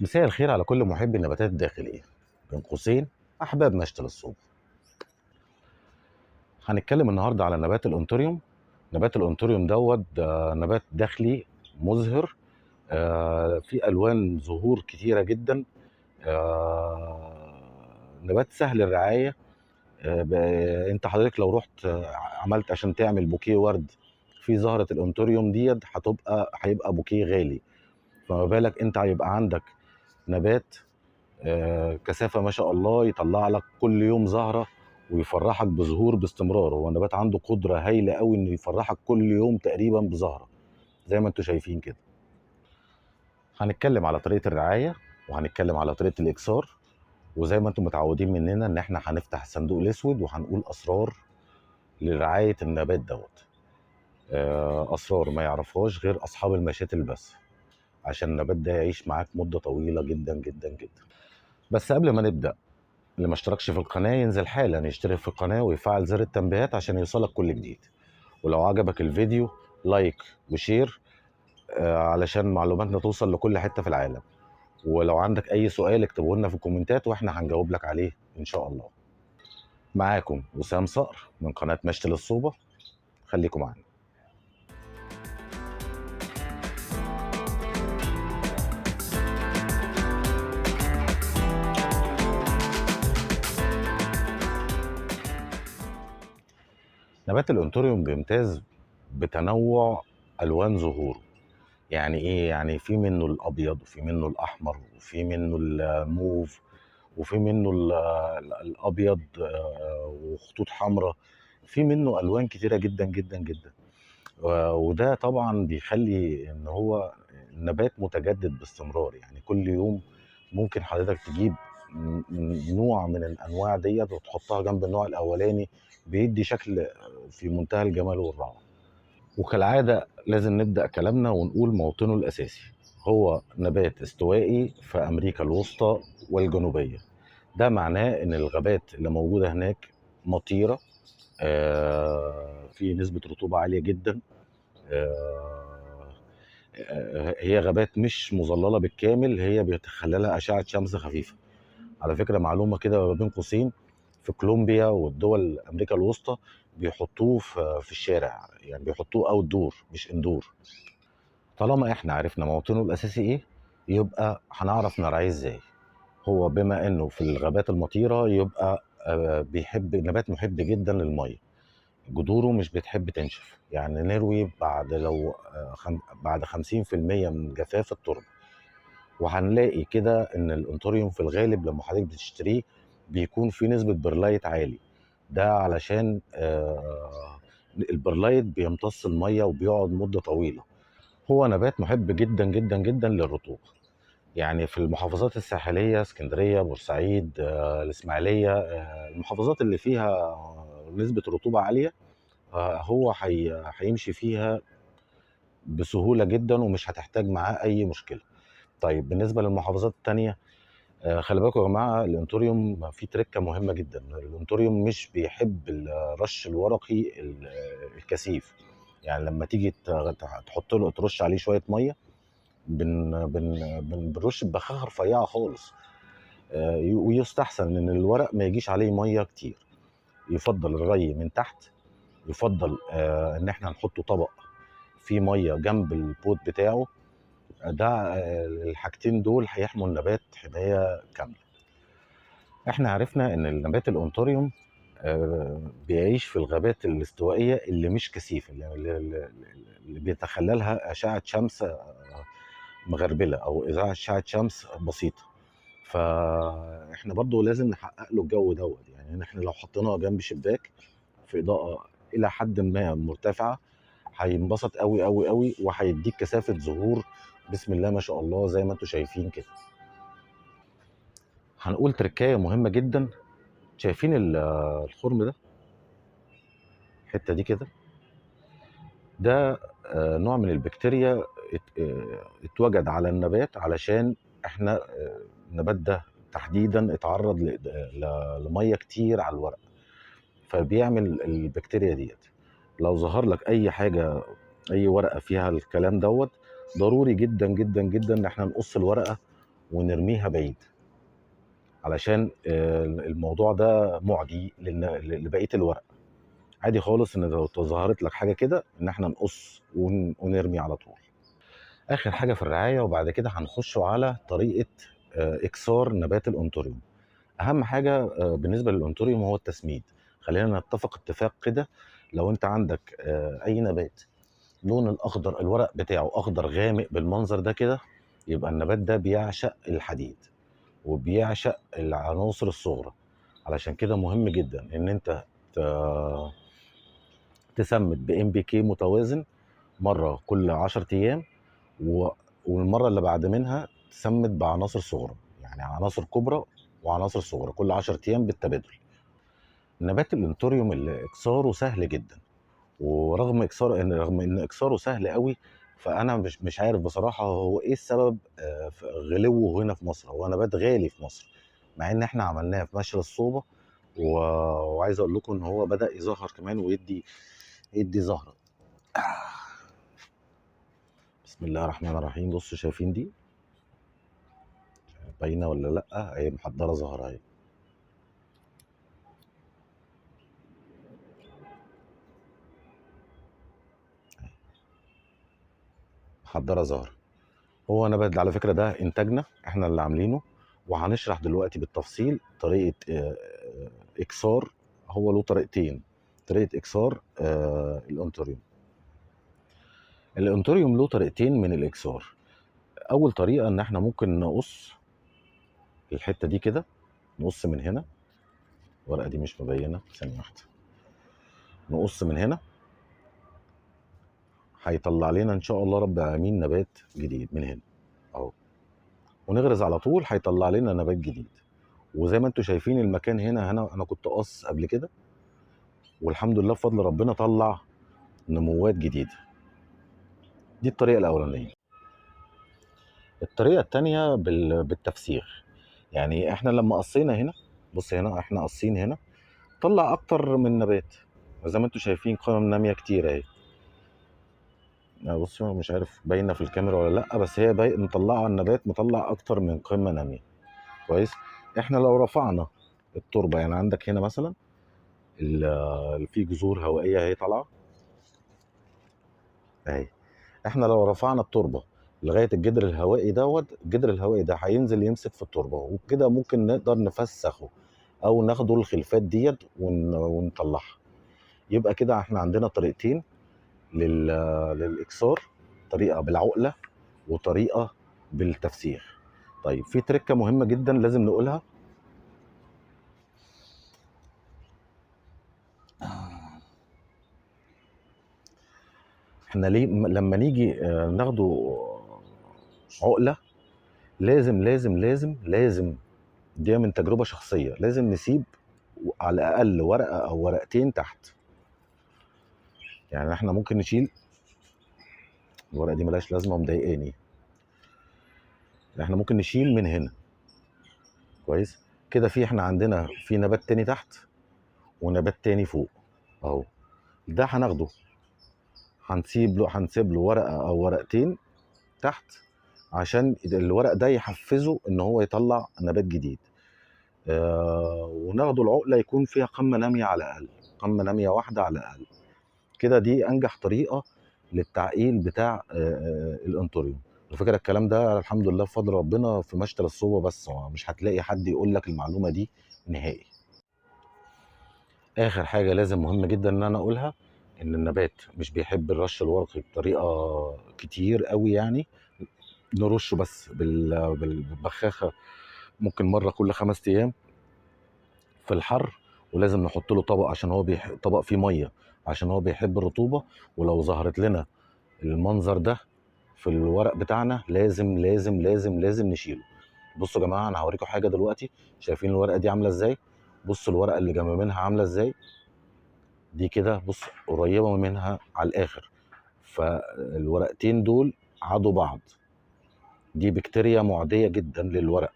مساء الخير على كل محبي النباتات الداخلية، بين قوسين أحباب مشتل الصوب. هنتكلم النهاردة على نبات الأنطوريوم. نبات الأنطوريوم ده نبات داخلي مزهر. في ألوان زهور كتيرة جدا. نبات سهل الرعاية. انت حضرتك لو رحت عملت عشان تعمل بوكيه ورد في زهرة الأنطوريوم هيبقى بوكيه غالي، فما بالك انت هيبقى عندك نبات كثافه ما شاء الله يطلع لك كل يوم زهره ويفرحك بزهور باستمرار. هو النبات عنده قدره هايله قوي انه يفرحك كل يوم تقريبا بزهره زي ما انتم شايفين كده. هنتكلم على طريقه الرعايه، وهنتكلم على طريقه الاكسار، وزي ما انتم متعودين مننا ان احنا هنفتح الصندوق الاسود وهنقول اسرار لرعايه النبات اسرار ما يعرفهاش غير اصحاب المشاتل بس، عشان النبات ده يعيش معاك مده طويله جدا جدا جدا. بس قبل ما نبدا، اللي ما اشتركش في القناة ينزل حالا يشترك في القناة ويفعل زر التنبيهات عشان يوصلك كل جديد. ولو عجبك الفيديو لايك وشير، علشان معلوماتنا توصل لكل حتة في العالم. ولو عندك أي سؤال اكتبه لنا في الكومنتات وإحنا هنجاوب لك عليه إن شاء الله. معاكم وسام صقر من قناة مشتل الصوبة، خليكم معانا. نبات الأنطوريوم بيمتاز بتنوع ألوان ظهوره. يعني إيه؟ يعني في منه الأبيض وفي منه الأحمر وفي منه الموف وفي منه الابيض وخطوط حمراء. في منه الوان كتيره جدا جدا جدا. وده طبعا بيخلي ان هو النبات متجدد باستمرار، يعني كل يوم ممكن حضرتك تجيب نوع من الانواع ديت وتحطها جنب النوع الاولاني، بيدي شكل في منتهى الجمال والروعه. وكالعاده لازم نبدا كلامنا ونقول موطنه الاساسي. هو نبات استوائي في امريكا الوسطى والجنوبيه. ده معناه ان الغابات اللي موجوده هناك مطيره، في نسبه رطوبه عاليه جدا. آه، هي غابات مش مظلله بالكامل، هي بيتخللها اشعه شمس خفيفه. على فكره معلومه كده ما بين قوسين، في كولومبيا والدول امريكا الوسطى بيحطوه في الشارع، يعني بيحطوه اوت دور مش اندور. طالما احنا عرفنا موطنه الاساسي ايه، يبقى هنعرف نرعيه ازاي. هو بما انه في الغابات المطيره يبقى بيحب نبات محب جدا للميه. جذوره مش بتحب تنشف، يعني نروي بعد لو بعد 50% من جفاف التربه. وهنلاقي كده ان الانطوريوم في الغالب لما حضرتك بتشتريه بيكون في نسبه برلايت عالي. ده علشان البرلايت بيمتص الميه وبيقعد مده طويله. هو نبات محب جدا جدا جدا للرطوبه. يعني في المحافظات الساحلية، اسكندرية، بورسعيد، الإسماعيلية، المحافظات اللي فيها نسبة رطوبة عالية، هو هيمشي فيها بسهولة جدا ومش هتحتاج معاه أي مشكلة. طيب بالنسبة للمحافظات التانية، خلي بالكم يا جماعة، الانتوريوم فيه تركة مهمة جدا. الانتوريوم مش بيحب الرش الورقي الكثيف. يعني لما تيجي تحط له ترش عليه شوية مية، بنرش ببخاخة رفيعة خالص. ويستحسن ان الورق ما يجيش عليه ميه كتير. يفضل الري من تحت. يفضل ان احنا نحط طبق فيه ميه جنب البوت بتاعه. ده الحاجتين دول هيحموا النبات حمايه كامله. احنا عرفنا ان النبات الانطوريوم بيعيش في الغابات الاستوائيه اللي مش كثيفه، اللي بيتخللها اشعه شمس مغربله او اشعه شمس بسيطه. فاحنا برضو لازم نحقق له الجو يعني احنا لو حطيناه جنب شباك في اضاءه الى حد ما مرتفعه، هينبسط قوي قوي قوي وهيديك كثافه ظهور بسم الله ما شاء الله زي ما انتم شايفين كده. هنقول تركايه مهمه جدا. شايفين الخرم ده، الحته دي كده، ده نوع من البكتيريا اتوجد على النبات علشان احنا النبات ده تحديدا اتعرض لميه كتير على الورق، فبيعمل البكتيريا ديت. لو ظهر لك اي حاجه، اي ورقه فيها الكلام ضروري جدا جدا جدا ان احنا نقص الورقه ونرميها بعيد، علشان الموضوع ده معدي لبقيه الورق. عادي خالص ان لو ظهرت لك حاجه كده ان احنا نقص ونرمي على طول. اخر حاجه في الرعايه، وبعد كده هنخش على طريقه اكسار نبات الانطوريوم. اهم حاجه بالنسبه للانطوريوم هو التسميد. خلينا نتفق اتفاق كده، لو انت عندك اي نبات لون الاخضر، الورق بتاعه اخضر غامق بالمنظر ده كده، يبقى النبات ده بيعشق الحديد وبيعشق العناصر الصغرى. علشان كده مهم جدا ان انت تسمد بام بي كي متوازن مره كل 10 ايام، والمره اللي بعد منها تسمد بعناصر صغرى، يعني عناصر كبرى وعناصر صغرى كل 10 ايام بالتبادل. نبات الانتوريوم اللي اكساره سهل جدا، ورغم رغم ان اكساره سهل قوي، فانا مش عارف بصراحه هو ايه السبب في غلوه هنا في مصر. هو نبات غالي في مصر، مع ان احنا عملناه في مشهد الصوبه، وعايز اقول لكم ان هو بدا يظهر كمان يدي زهره. بسم الله الرحمن الرحيم. بصوا شايفين دي باينه ولا لا؟ هي محضره زهره اهي. محضره زهره. هو نبات على فكره ده انتاجنا احنا اللي عاملينه، وهنشرح دلوقتي بالتفصيل طريقه اكسار. هو له طريقتين، طريقه اكسار الانتوريوم. الانتوريوم له طريقتين من الاكسار. اول طريقه ان احنا ممكن نقص الحته دي كده، نقص من هنا. الورقه دي مش مبينه، ثانيه واحده. نقص من هنا، هيطلع لنا ان شاء الله رب العالمين نبات جديد من هنا اهو. ونغرز على طول هيطلع لنا نبات جديد. وزي ما انتم شايفين المكان هنا انا كنت قص قبل كده، والحمد لله بفضل ربنا طلع نموات جديده. دي الطريقه الاولانيه. الطريقه الثانيه بالتفسير. يعني احنا لما قصينا هنا، بص هنا احنا قصين هنا، طلع اكتر من نبات. زي ما انتم شايفين قمم ناميه كتير اهي. بص مش عارف باينه في الكاميرا ولا لا، بس هي مطلعه النبات، مطلع اكتر من قمه ناميه. كويس. احنا لو رفعنا التربه، يعني عندك هنا مثلا في جذور هوائيه اهي طالعه اهي. احنا لو رفعنا التربه لغايه الجدر الهوائي الجدر الهوائي ده هينزل يمسك في التربه، وكده ممكن نقدر نفسخه او ناخده الخلفات ديت ونطلعها. يبقى كده احنا عندنا طريقتين للاكسار، طريقه بالعقله وطريقه بالتفسير. طيب في تركه مهمه جدا لازم نقولها. احنا ليه لما نيجي ناخده عقله، لازم دي من تجربه شخصيه، لازم نسيب على الاقل ورقه او ورقتين تحت. يعني احنا ممكن نشيل الورقه دي، ملهاش لازمه ومضايقاني. احنا ممكن نشيل من هنا. كويس كده. احنا عندنا في نبات تاني تحت ونبات تاني فوق اهو. ده هناخده، هنسيب له ورقه او ورقتين تحت، عشان الورق ده يحفزه ان هو يطلع نبات جديد. وناخده العقله يكون فيها قمه ناميه على الاقل، قمه ناميه واحده على الاقل. كده دي انجح طريقه للتعقيل بتاع الانطوريوم. على فكره الكلام ده الحمد لله بفضل ربنا في مشتل الصوبه بس، مش هتلاقي حد يقول لك المعلومه دي نهائي. اخر حاجه لازم مهم جدا ان انا اقولها، ان النبات مش بيحب الرش الورقي بطريقه كتير قوي. يعني نرشه بس بالبخاخه ممكن مره كل 5 ايام في الحر. ولازم نحط له طبق عشان هو طبق فيه ميه عشان هو بيحب الرطوبه. ولو ظهرت لنا المنظر ده في الورق بتاعنا لازم نشيله. بصوا يا جماعه انا هوريكم حاجه دلوقتي. شايفين الورقه دي عامله ازاي؟ بصوا الورقه اللي جنب منها عامله ازاي. دي كده بص قريبه منها على الاخر، فالورقتين دول عادوا بعض. دي بكتيريا معديه جدا للورق.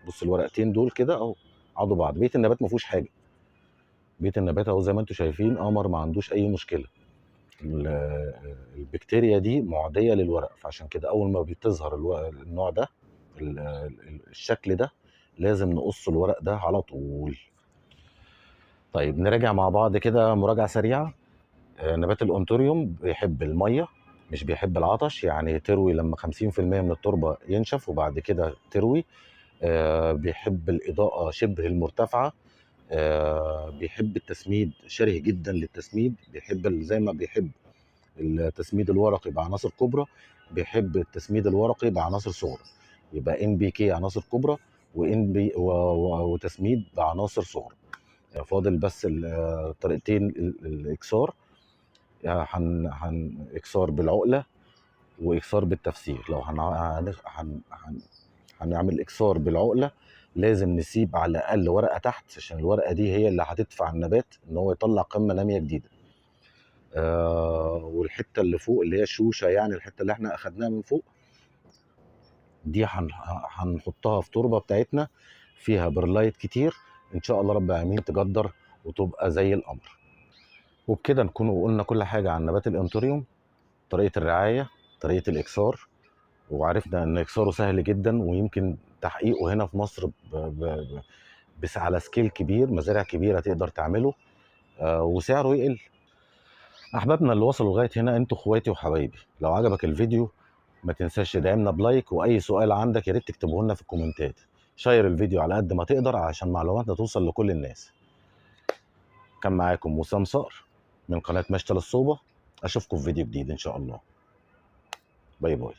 بص الورقتين دول كده اهو عادوا بعض. بيت النبات ما فيهوش حاجه، بيت النبات اهو زي ما انتم شايفين قمر، ما عندوش اي مشكله. البكتيريا دي معديه للورق، فعشان كده اول ما بتظهر النوع ده الشكل ده لازم نقص الورق ده على طول. طيب نراجع مع بعض كده مراجعة سريعة. نبات الأنطوريوم بيحب المية، مش بيحب العطش، يعني تروي لما 50% من التربة ينشف وبعد كده تروي. بيحب الإضاءة شبه المرتفعة. بيحب التسميد، شره جدا للتسميد، بيحب زي ما بيحب التسميد الورقي بعناصر كبرى، بيحب التسميد الورقي بعناصر صغرى. يبقى ان بي كي عناصر كبرى، وان بي وتسميد بعناصر صغرى. فاضل بس طريقتين الاكسار، اكسار بالعقله واكسار بالتفسير. لو هنعمل اكسار بالعقله لازم نسيب على الاقل ورقه تحت، عشان الورقه دي هي اللي هتدفع النبات ان هو يطلع قمه ناميه جديده. والحته اللي فوق اللي هي الشوشه، يعني الحته اللي احنا اخدناها من فوق دي هنحطها في تربه بتاعتنا فيها برلايت كتير، ان شاء الله رب العالمين تجدر وتبقى زي القمر. وبكده نكون قلنا كل حاجه عن نبات الانطوريوم، طريقه الرعايه، طريقه الاكسار، وعرفنا ان اكساره سهل جدا ويمكن تحقيقه هنا في مصر بس على سكيل كبير، مزارع كبيره تقدر تعمله، وسعره يقل. احبابنا اللي وصلوا لغايه هنا انتوا اخواتي وحبايبي، لو عجبك الفيديو ما تنساش تدعمنا بلايك، واي سؤال عندك يا ريت تكتبه لنا في الكومنتات. شير الفيديو على قد ما تقدر عشان معلوماتنا توصل لكل الناس. كان معاكم وسام صقر من قناه مشتل الصوبه، اشوفكم في فيديو جديد ان شاء الله. باي باي.